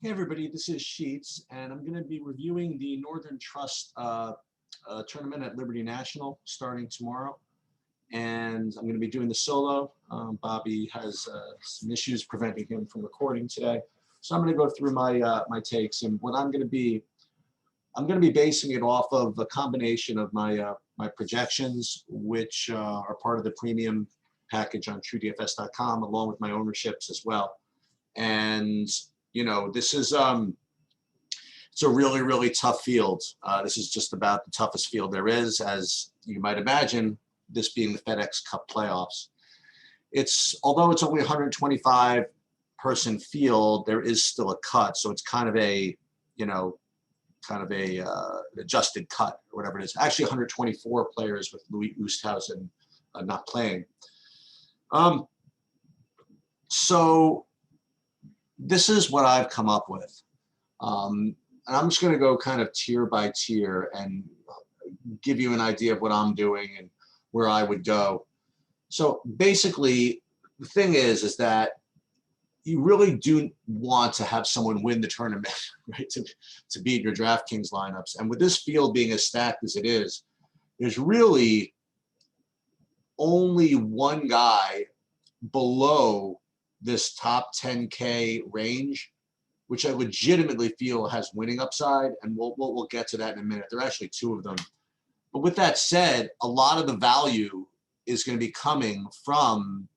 Hey everybody, this is Sheets, and I'm going to be reviewing the Northern Trust tournament at Liberty National starting tomorrow. And I'm going to be doing the solo. Bobby has some issues preventing him from recording today, so I'm going to go through my takes. And what I'm going to be basing it off of a combination of my projections, which are part of the premium package on TrueDFS.com, along with my ownerships as well. And you know, this is it's a really tough field. This is just about the toughest field there is, as you might imagine, this being the FedEx Cup playoffs. Although it's only a 125 person field, there is still a cut, so it's kind of a adjusted cut or whatever it is. Actually 124 players with Louis Oosthuizen not playing. So this is what I've come up with. And I'm just going to go kind of tier by tier and give you an idea of what I'm doing and where I would go. So basically, the thing is that you really do want to have someone win the tournament, right, to beat your DraftKings lineups. And with this field being as stacked as it is, there's really only one guy below this top 10K range, which I legitimately feel has winning upside, and we'll get to that in a minute. There are actually two of them. But with that said, a lot of the value is going to be coming from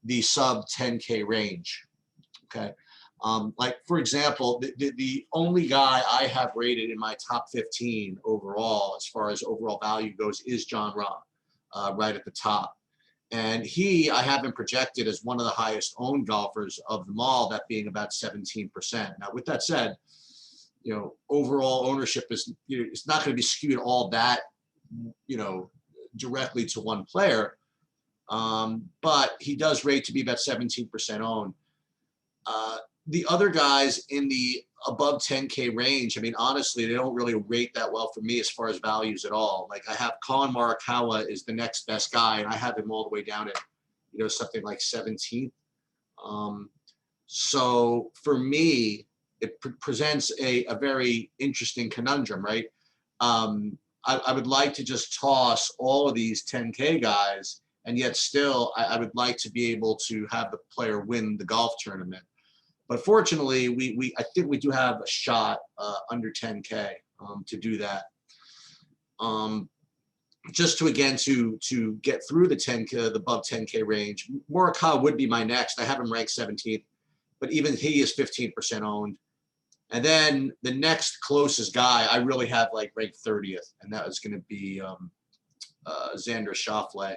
the sub 10K range. Okay, like for example, the only guy I have rated in my top 15 overall, as far as overall value goes, is Jon Rahm, right at the top. And I have him projected as one of the highest owned golfers of them all, that being about 17%. Now, with that said, you know, overall ownership is, you know, it's not going to be skewed all that, you know, directly to one player. But he does rate to be about 17% owned. The other guys in the above 10K range, I mean, honestly, they don't really rate that well for me as far as values at all. Like I have Colin Morikawa is the next best guy, and I have him all the way down at, you know, something like 17th. So for me, it presents a very interesting conundrum, right? I would like to just toss all of these 10K guys, and yet still I would like to be able to have the player win the golf tournament. But fortunately, I think we do have a shot under 10K to do that. Just to get through the 10K, the above 10K range, Morikawa would be my next. I have him ranked 17th, but even he is 15% owned. And then the next closest guy I really have like ranked 30th, and that is going to be Xander Schauffele.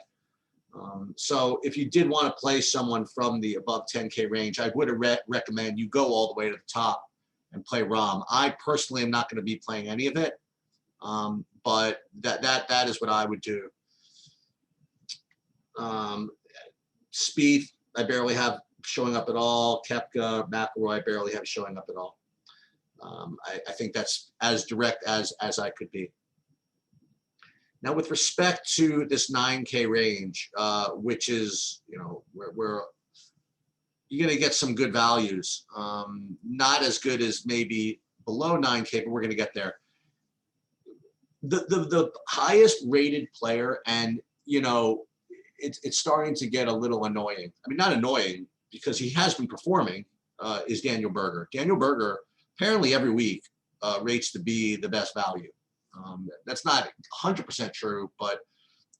So if you did want to play someone from the above 10K range, I would recommend you go all the way to the top and play Rahm. I personally am not going to be playing any of it, but that is what I would do. Spieth, I barely have showing up at all. Koepka, McIlroy, I barely have showing up at all. I think that's as direct as I could be. Now, with respect to this 9K range, which is, you know, where you're going to get some good values, not as good as maybe below 9K, but we're going to get there. The highest rated player, and, you know, it's starting to get a little annoying. I mean, not annoying, because he has been performing, is Daniel Berger. Daniel Berger, apparently every week, rates to be the best value. That's not 100% true, but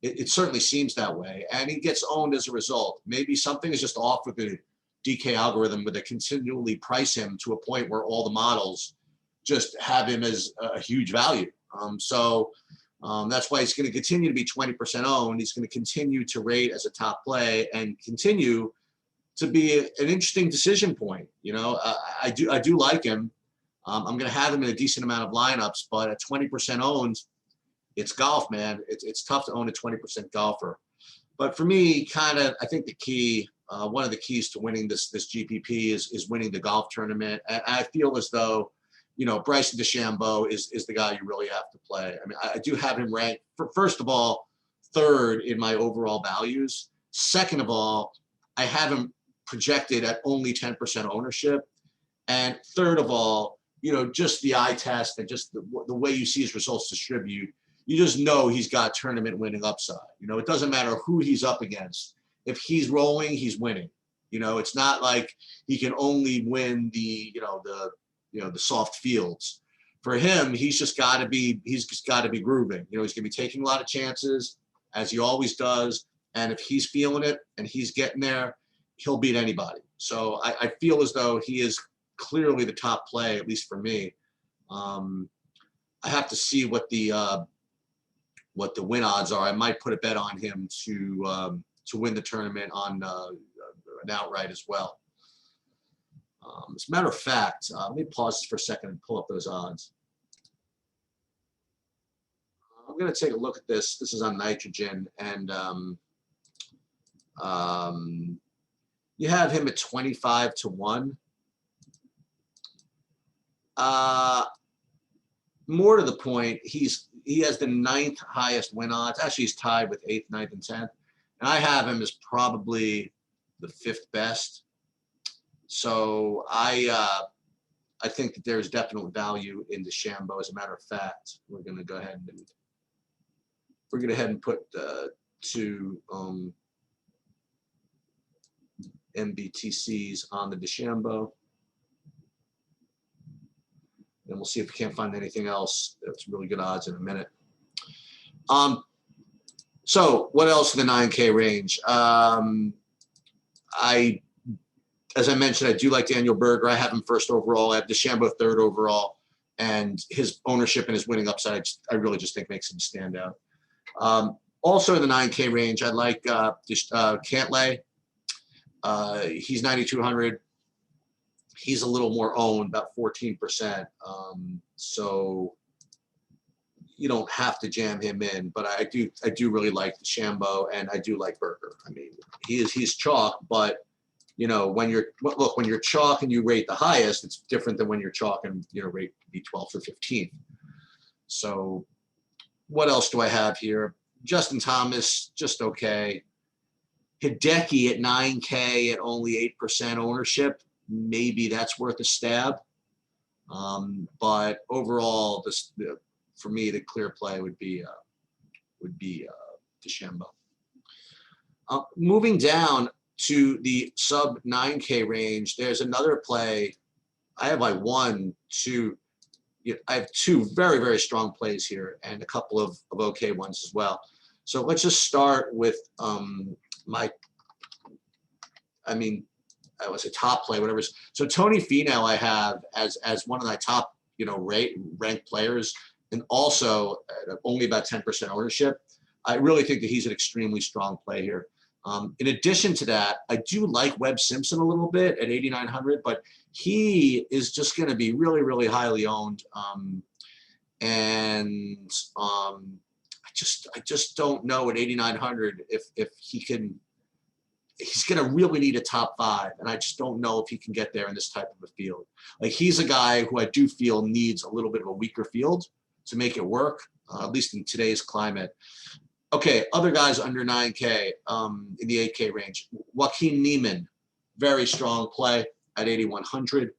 it certainly seems that way. And he gets owned as a result. Maybe something is just off with the DK algorithm, where they continually price him to a point where all the models just have him as a huge value. So that's why he's going to continue to be 20% owned. He's going to continue to rate as a top play and continue to be an interesting decision point. You know, I do like him. I'm going to have him in a decent amount of lineups, but at 20% owned, it's golf, man. It's tough to own a 20% golfer. But for me, I think the key, one of the keys to winning this GPP is winning the golf tournament. And I feel as though, you know, Bryson DeChambeau is the guy you really have to play. I mean, I do have him ranked, first of all, third in my overall values. Second of all, I have him projected at only 10% ownership. And third of all, you know, just the eye test and just the way you see his results distribute, you just know he's got tournament winning upside. You know, it doesn't matter who he's up against. If he's rolling, he's winning. You know, it's not like he can only win the soft fields. For him, he's just got to be grooving. You know, he's going to be taking a lot of chances, as he always does. And if he's feeling it and he's getting there, he'll beat anybody. So I feel as though he is clearly the top play, at least for me. I have to see what the win odds are. I might put a bet on him to win the tournament on an outright as well. As a matter of fact, let me pause for a second and pull up those odds. I'm going to take a look at this. This is on Nitrogen, and you have him at 25 to 1. More to the point, he has the 9th highest win odds. Actually, he's tied with 8th, 9th, and 10th. And I have him as probably the 5th best. So I think that there's definite value in DeChambeau. As a matter of fact, we're going to go ahead and put 2 MBTCs on the DeChambeau. And we'll see if we can't find anything else that's really good odds in a minute. So what else in the 9K range? As I mentioned, I do like Daniel Berger. I have him 1st overall. I have DeChambeau 3rd overall. And his ownership and his winning upside, I really just think makes him stand out. Also in the 9K range, I like Cantlay. He's 9,200. He's a little more owned, about 14%. So you don't have to jam him in, but I do really like DeChambeau, and I do like Berger. I mean, he's chalk, but you know, when you're chalk and you rate the highest, it's different than when you're chalk and rate be 12th or 15th. So what else do I have here? Justin Thomas, just okay. Hideki at 9K at only 8% ownership. Maybe that's worth a stab. But overall, for me, the clear play would be DeChambeau. Moving down to the sub 9K range, there's another play. I have like I have 2 very, very strong plays here and a couple of okay ones as well. So let's just start with I was a top play, whatever. So Tony Finau I have as one of my top, ranked players, and also at only about 10% ownership. I really think that he's an extremely strong play here. In addition to that, I do like Webb Simpson a little bit at 8,900, but he is just going to be really, really highly owned. I just don't know at 8,900 if he can. He's going to really need a top 5, and I just don't know if he can get there in this type of a field. Like, he's a guy who I do feel needs a little bit of a weaker field to make it work, at least in today's climate. Okay, other guys under 9K in the 8K range. Joaquin Neiman, very strong play at 8,100.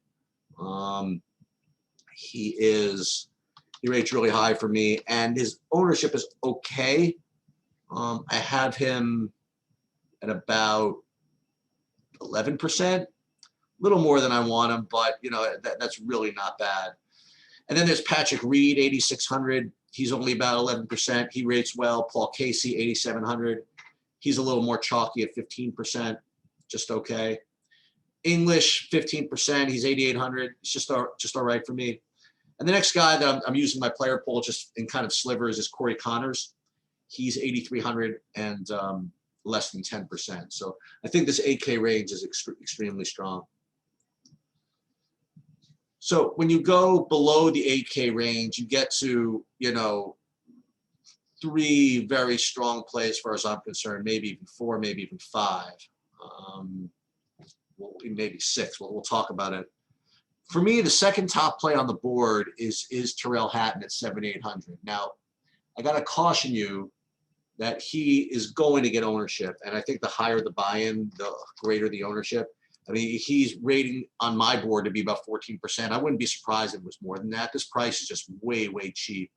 He rates really high for me, and his ownership is okay. I have him at about 11%, a little more than I want him, but that's really not bad. And then there's Patrick Reed, 8,600. He's only about 11%. He rates well. Paul Casey, 8,700. He's a little more chalky at 15%, just okay. English, 15%. He's 8,800. It's just all right for me. And the next guy that I'm using my player pool just in kind of slivers is Corey Connors. He's 8,300 and less than 10%. So I think this 8K range is extremely strong. So when you go below the 8K range, you get to, 3 very strong plays as far as I'm concerned, maybe even 4, maybe even 5, maybe 6. We'll talk about it. For me, the second top play on the board is Terrell Hatton at 7,800. Now, I got to caution you that he is going to get ownership, and I think the higher the buy-in, the greater the ownership. I mean, he's rating on my board to be about 14%. I wouldn't be surprised if it was more than that. This price is just way, way cheap.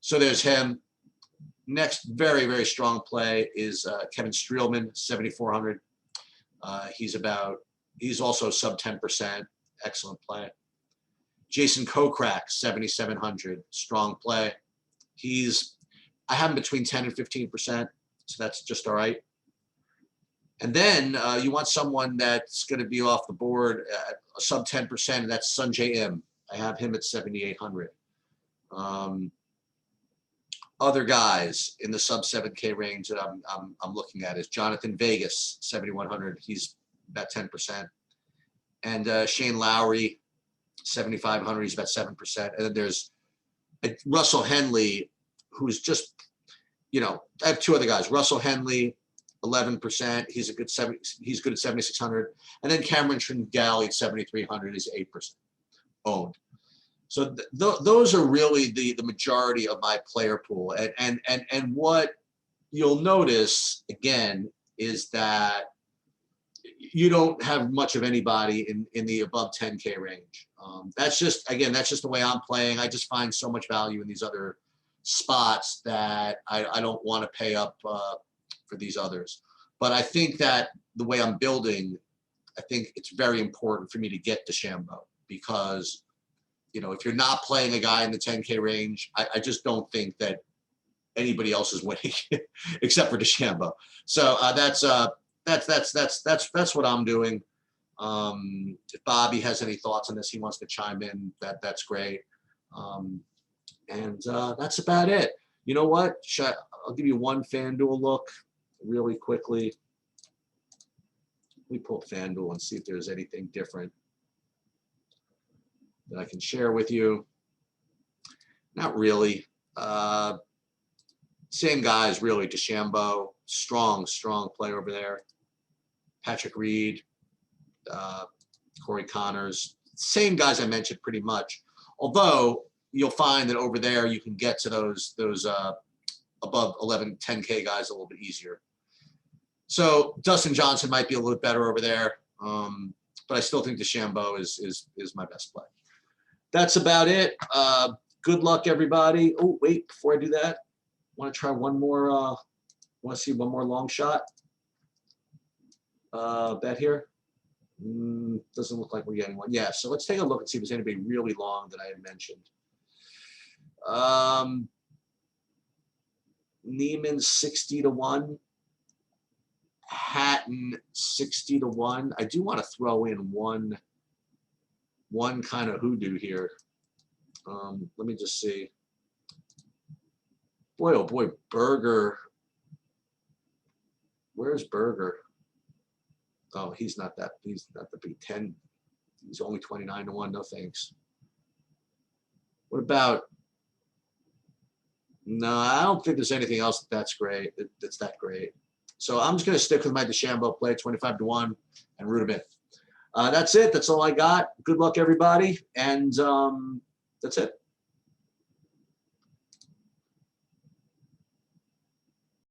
So there's him. Next, very, very strong play is Kevin Streelman, 7,400. He's also sub 10%. Excellent play. Jason Kokrak, 7,700. Strong play. I have him between 10 and 15%, so that's just all right. And then you want someone that's going to be off the board at a sub 10%, and that's Sunjae Im. I have him at 7,800. Other guys in the sub 7K range that I'm looking at is Jonathan Vegas, 7,100. He's about 10%. And Shane Lowry, 7,500. He's about 7%. And then there's Russell Henley, who's just, I have two other guys. Russell Henley, 11%. He's good at 7,600. And then Cameron Tringale at 7,300 is 8% owned. So those are really the majority of my player pool. And what you'll notice again is that you don't have much of anybody in the above 10K range. That's just the way I'm playing. I just find so much value in these other spots that I don't want to pay up for these others. But I think that the way I'm building, I think it's very important for me to get DeChambeau because, if you're not playing a guy in the 10K range, I just don't think that anybody else is winning except for DeChambeau. So that's what I'm doing. If Bobby has any thoughts on this, he wants to chime in. That's great. And that's about it. You know what? I'll give you one FanDuel look really quickly. Let me pull up FanDuel and see if there's anything different that I can share with you. Not really. Same guys, really. DeChambeau, strong play over there. Patrick Reed, Corey Connors, same guys I mentioned pretty much. Although you'll find that over there you can get to those above 11, 10K guys a little bit easier. So Dustin Johnson might be a little bit better over there, but I still think DeChambeau is my best play. That's about it. Good luck, everybody. Oh, wait, before I do that, I want to try one more. Want to see one more long shot bet here. Doesn't look like we're getting one. Yeah, so let's take a look and see if there's anybody really long that I had mentioned. Neiman 60-1. Hatton 60-1. I do want to throw in one kind of hoodoo here. Let me just see. Boy, oh boy, Berger. Where's Berger? Oh, he's not the big 10. He's only 29-1. No thanks. What about? No, I don't think there's anything else that's great. That's that great. So I'm just going to stick with my DeChambeau play, 25-1, and root him in. That's it. That's all I got. Good luck, everybody, and that's it.